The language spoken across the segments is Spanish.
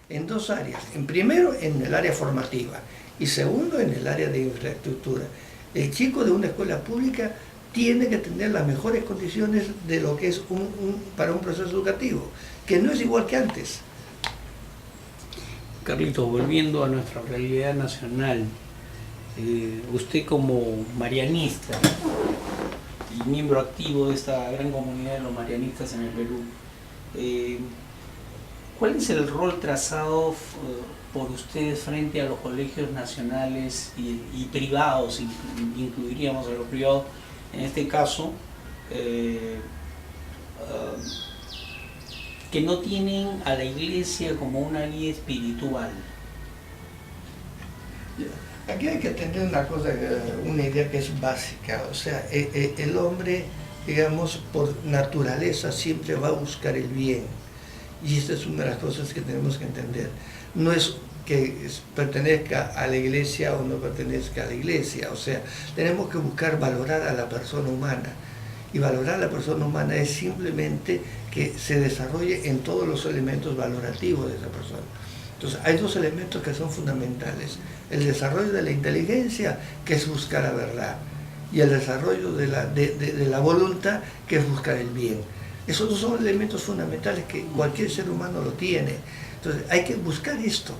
en dos áreas. En primero, en el área formativa y segundo, en el área de infraestructura. El chico de una escuela pública tiene que tener las mejores condiciones de lo que es para un proceso educativo, que no es igual que antes. Carlitos, volviendo a nuestra realidad nacional, usted como marianista y miembro activo de esta gran comunidad de los marianistas en el Perú, ¿cuál es el rol trazado por ustedes frente a los colegios nacionales y privados? Incluiríamos a los privados, en este caso, que no tienen a la iglesia como una guía espiritual. Aquí hay que tener una idea que es básica. O sea, el hombre, digamos, por naturaleza siempre va a buscar el bien. Y esta es una de las cosas que tenemos que entender. No es que pertenezca a la iglesia o no pertenezca a la iglesia. O sea, tenemos que buscar valorar a la persona humana. Y valorar a la persona humana es simplemente que se desarrolle en todos los elementos valorativos de esa persona. Entonces, hay dos elementos que son fundamentales. El desarrollo de la inteligencia, que es buscar la verdad, y el desarrollo de la voluntad, que es buscar el bien. Esos dos son elementos fundamentales que cualquier ser humano lo tiene. Entonces, hay que buscar esto.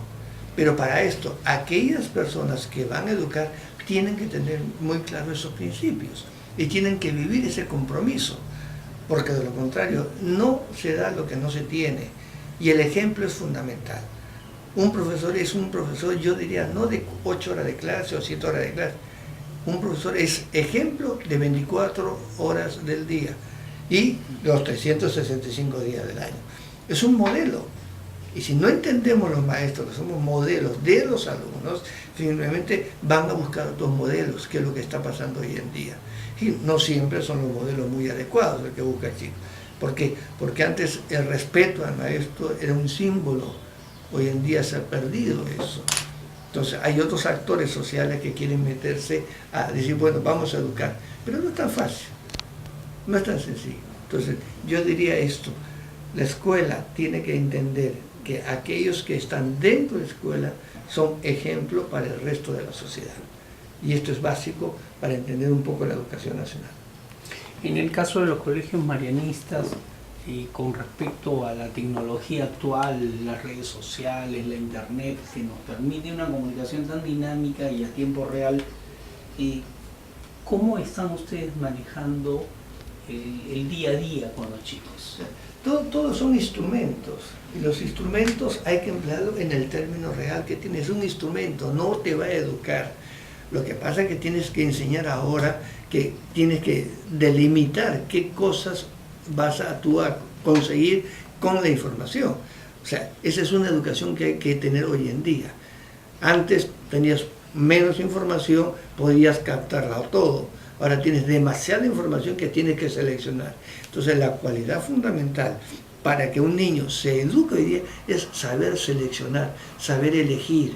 Pero para esto, aquellas personas que van a educar tienen que tener muy claros esos principios y tienen que vivir ese compromiso, porque de lo contrario no se da lo que no se tiene, y el ejemplo es fundamental. Un profesor es un profesor, yo diría, no de 8 horas de clase o 7 horas de clase. Un profesor es ejemplo de 24 horas del día y los 365 días del año. Es un modelo. Y si no entendemos los maestros que somos modelos de los alumnos, finalmente van a buscar otros modelos, que es lo que está pasando hoy en día. Y no siempre son los modelos muy adecuados el que busca el chico. ¿Por qué? Porque antes el respeto al maestro era un símbolo. Hoy en día se ha perdido eso. Entonces hay otros actores sociales que quieren meterse a decir, bueno, vamos a educar. Pero no es tan fácil, no es tan sencillo. Entonces yo diría esto, la escuela tiene que entender que aquellos que están dentro de la escuela son ejemplo para el resto de la sociedad. Y esto es básico para entender un poco la educación nacional. En el caso de los colegios marianistas, con respecto a la tecnología actual, las redes sociales, la internet, que nos permite una comunicación tan dinámica y a tiempo real, ¿cómo están ustedes manejando el día a día con los chicos? Todos son instrumentos, y los instrumentos hay que emplearlos en el término real que tienes. Un instrumento no te va a educar. Lo que pasa es que tienes que enseñar ahora, que tienes que delimitar qué cosas vas a tú a conseguir con la información. O sea, esa es una educación que hay que tener hoy en día. Antes tenías menos información, podías captarla todo. Ahora tienes demasiada información que tienes que seleccionar. Entonces la cualidad fundamental para que un niño se eduque hoy día es saber seleccionar, saber elegir.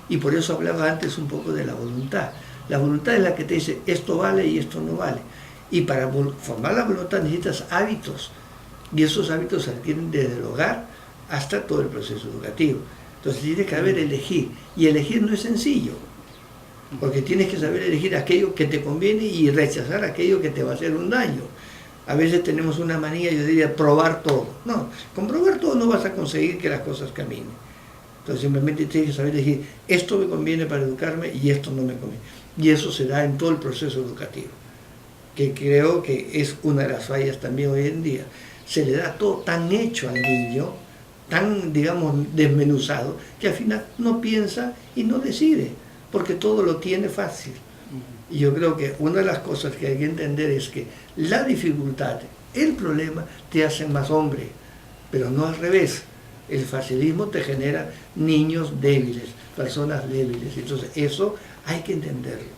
Y por eso hablaba antes un poco de la voluntad. La voluntad es la que te dice esto vale y esto no vale. Y para formar la voluntad necesitas hábitos. Y esos hábitos se adquieren desde el hogar hasta todo el proceso educativo. Entonces tiene que saber elegir. Y elegir no es sencillo. Porque tienes que saber elegir aquello que te conviene y rechazar aquello que te va a hacer un daño. A veces tenemos una manía, yo diría, probar todo. No, con probar todo no vas a conseguir que las cosas caminen. Entonces simplemente tienes que saber elegir, esto me conviene para educarme y esto no me conviene. Y eso se da en todo el proceso educativo, que creo que es una de las fallas también hoy en día. Se le da todo tan hecho al niño, tan, digamos, desmenuzado, que al final no piensa y no decide, porque todo lo tiene fácil. Y yo creo que una de las cosas que hay que entender es que la dificultad, el problema, te hacen más hombre, pero no al revés. El facilismo te genera niños débiles, personas débiles. Entonces eso hay que entenderlo.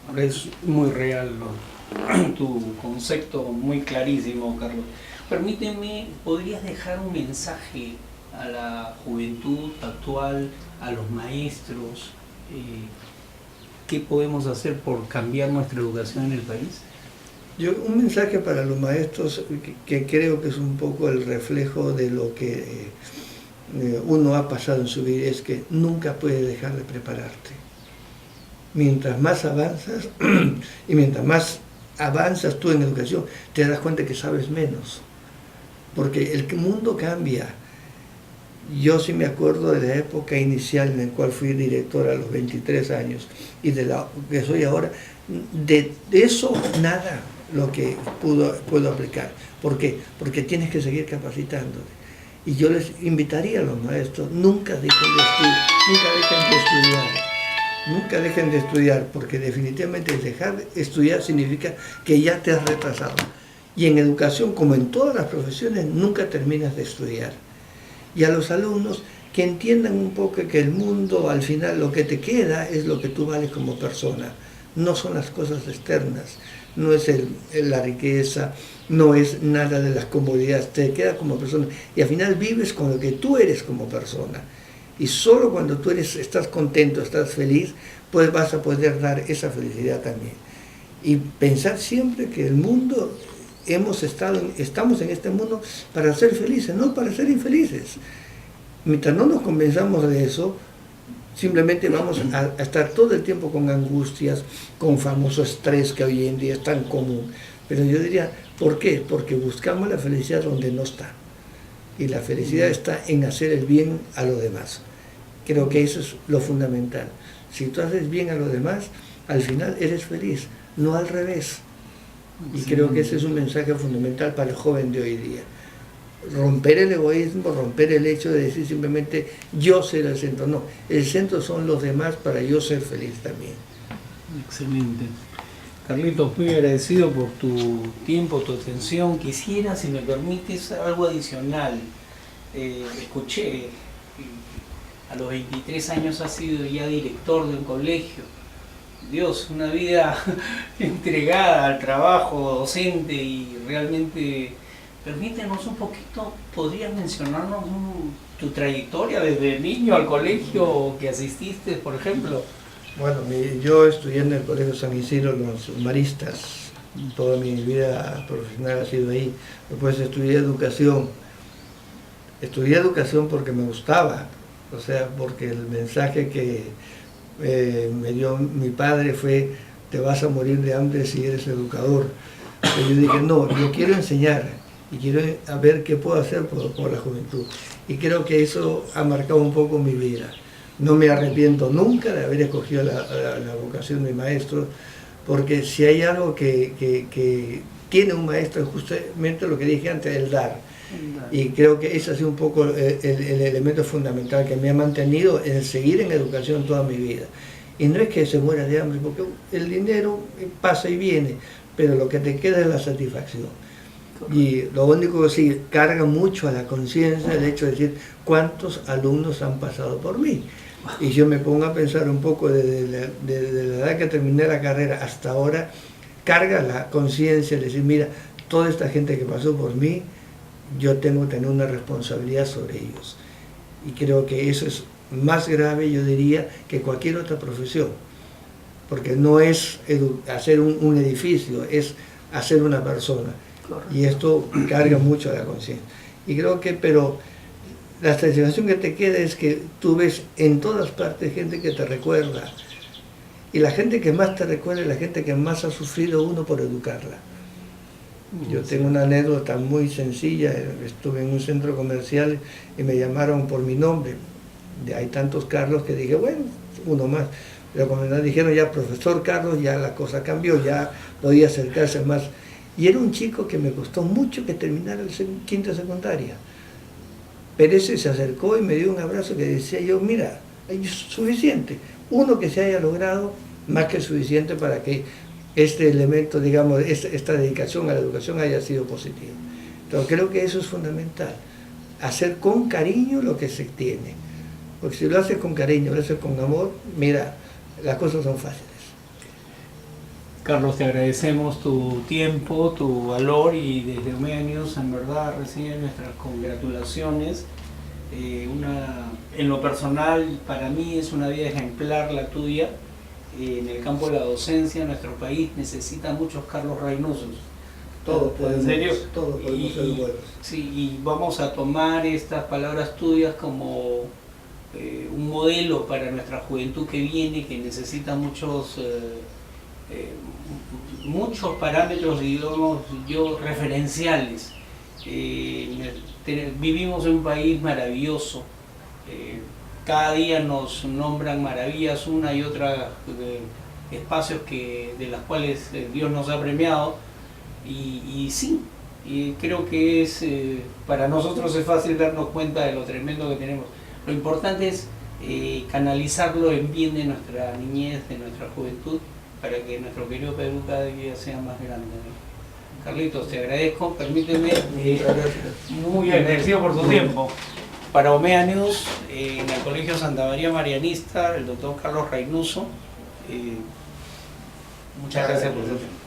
Ahora es muy real, ¿no? Tu concepto muy clarísimo, Carlos. Permíteme, ¿podrías dejar un mensaje a la juventud actual, a los maestros? ¿Qué podemos hacer por cambiar nuestra educación en el país? Un mensaje para los maestros que creo que es un poco el reflejo de lo que uno ha pasado en su vida es que nunca puedes dejar de prepararte. Mientras más avanzas y mientras más avanzas tú en educación, te das cuenta que sabes menos. Porque el mundo cambia. Yo sí me acuerdo de la época inicial en la cual fui director a los 23 años y de la que soy ahora, de eso nada lo que puedo aplicar. ¿Por qué? Porque tienes que seguir capacitándote. Y yo les invitaría a los maestros, nunca dejen de estudiar, nunca dejen de estudiar, porque definitivamente dejar de estudiar significa que ya te has retrasado. Y en educación, como en todas las profesiones, nunca terminas de estudiar. Y a los alumnos que entiendan un poco que el mundo, al final, lo que te queda es lo que tú vales como persona. No son las cosas externas, no es la riqueza, no es nada de las comodidades, te queda como persona. Y al final vives con lo que tú eres como persona. Y solo cuando tú estás contento, estás feliz, pues vas a poder dar esa felicidad también. Y pensar siempre que el mundo, estamos en este mundo para ser felices, no para ser infelices. Mientras no nos convenzamos de eso, simplemente vamos a estar todo el tiempo con angustias, con famoso estrés que hoy en día es tan común. Pero yo diría, ¿por qué? Porque buscamos la felicidad donde no está. Y la felicidad está en hacer el bien a los demás. Creo que eso es lo fundamental. Si tú haces bien a los demás, al final eres feliz, no al revés. Y creo que ese es un mensaje fundamental para el joven de hoy día. Romper el egoísmo, romper el hecho de decir simplemente yo ser el centro. No, el centro son los demás para yo ser feliz también. Excelente. Carlitos, muy agradecido por tu tiempo, tu atención. Quisiera, si me permites, algo adicional. Escuché, a los 23 años has sido ya director de un colegio. Dios, una vida entregada al trabajo docente y realmente, permítenos un poquito, ¿podrías mencionarnos tu trayectoria desde niño al colegio que asististe, por ejemplo? Bueno, yo estudié en el Colegio San Isidro, los Maristas, toda mi vida profesional ha sido ahí. Después estudié educación porque me gustaba, o sea, porque el mensaje que me dio mi padre fue: te vas a morir de hambre si eres educador. Pero yo dije, no, yo quiero enseñar y quiero ver qué puedo hacer por la juventud. Y creo que eso ha marcado un poco mi vida. No me arrepiento nunca de haber escogido la vocación de maestro, porque si hay algo que tiene un maestro, es justamente lo que dije antes, el dar. Y creo que ese ha sido un poco el elemento fundamental que me ha mantenido en seguir en educación toda mi vida. Y no es que se muera de hambre, porque el dinero pasa y viene, pero lo que te queda es la satisfacción. Y lo único que sí carga mucho a la conciencia el hecho de decir cuántos alumnos han pasado por mí. Y yo me pongo a pensar un poco desde la edad que terminé la carrera hasta ahora, carga la conciencia de decir, mira, toda esta gente que pasó por mí, yo tengo que tener una responsabilidad sobre ellos. Y creo que eso es más grave, yo diría, que cualquier otra profesión. Porque no es hacer un edificio, es hacer una persona. Y esto carga mucho a la conciencia. Y creo que, pero la satisfacción que te queda es que tú ves en todas partes gente que te recuerda. Y la gente que más te recuerda es la gente que más ha sufrido uno por educarla. Yo tengo una anécdota muy sencilla. Estuve en un centro comercial y me llamaron por mi nombre. Hay tantos Carlos que dije, bueno, uno más. Pero cuando me dijeron ya profesor Carlos, ya la cosa cambió, ya podía acercarse más. Y era un chico que me costó mucho que terminara el quinto de secundaria. Pero ese se acercó y me dio un abrazo que decía yo, mira, es suficiente. Uno que se haya logrado, más que suficiente para que este elemento, digamos, esta dedicación a la educación haya sido positivo. Entonces creo que eso es fundamental. Hacer con cariño lo que se tiene. Porque si lo haces con cariño, lo haces con amor, mira, las cosas son fáciles. Carlos, te agradecemos tu tiempo, tu valor y desde Omega News, en verdad, reciben nuestras congratulaciones. En lo personal, para mí es una vida ejemplar la tuya. En el campo de la docencia, nuestro país necesita muchos Carlos Reynosos. Todos ¿En serio? podemos ser buenos. Sí, y vamos a tomar estas palabras tuyas como un modelo para nuestra juventud que viene, que necesita muchos parámetros, digamos yo, referenciales. Vivimos en un país maravilloso, cada día nos nombran maravillas, una y otra espacios de las cuales Dios nos ha premiado, y sí, y creo que para nosotros es fácil darnos cuenta de lo tremendo que tenemos. Lo importante es canalizarlo en bien de nuestra niñez, de nuestra juventud, para que nuestro querido Perú cada día sea más grande, ¿no? Carlitos, te agradezco, permíteme, muy agradecido por tu tiempo. Para Omega News, en el Colegio Santa María Marianista, el doctor Carlos Reynoso, muchas gracias por tu tiempo.